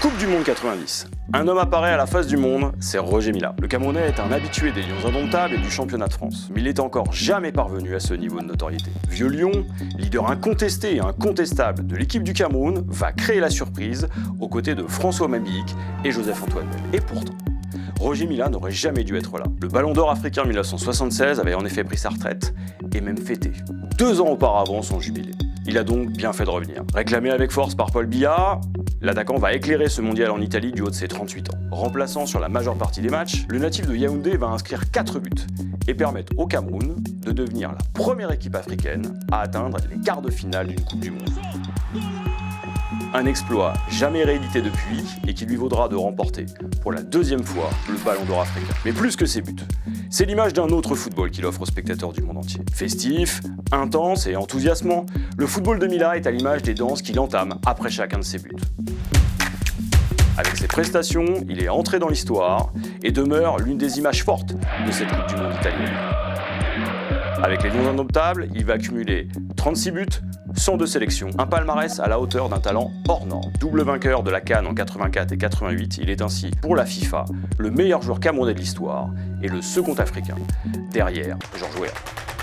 Coupe du Monde 90. Un homme apparaît à la face du monde, c'est Roger Mila. Le Camerounais est un habitué des Lions indomptables et du championnat de France, mais il n'est encore jamais parvenu à ce niveau de notoriété. Vieux lion, leader incontesté et incontestable de l'équipe du Cameroun, va créer la surprise aux côtés de François Mabilik et Joseph-Antoine Bell. Et pourtant, Roger Mila n'aurait jamais dû être là. Le Ballon d'Or africain 1976 avait en effet pris sa retraite et même fêté 2 ans auparavant son jubilé. Il a donc bien fait de revenir. Réclamé avec force par Paul Biya, l'attaquant va éclairer ce mondial en Italie du haut de ses 38 ans. Remplaçant sur la majeure partie des matchs, le natif de Yaoundé va inscrire 4 buts et permettre au Cameroun de devenir la première équipe africaine à atteindre les quarts de finale d'une Coupe du Monde. Un exploit jamais réédité depuis et qui lui vaudra de remporter pour la 2e fois le Ballon d'Or africain. Mais plus que ses buts, c'est l'image d'un autre football qu'il offre aux spectateurs du monde entier. Festif, intense et enthousiasmant, le football de Mila est à l'image des danses qu'il entame après chacun de ses buts. Avec ses prestations, il est entré dans l'histoire et demeure l'une des images fortes de cette Coupe du Monde italienne. Avec les Lions indomptables, il va accumuler 36 buts, 102 sélections, un palmarès à la hauteur d'un talent hors norme. Double vainqueur de la CAN en 84 et 88, il est ainsi, pour la FIFA, le meilleur joueur camerounais de l'histoire et le second africain, derrière Georges Weah.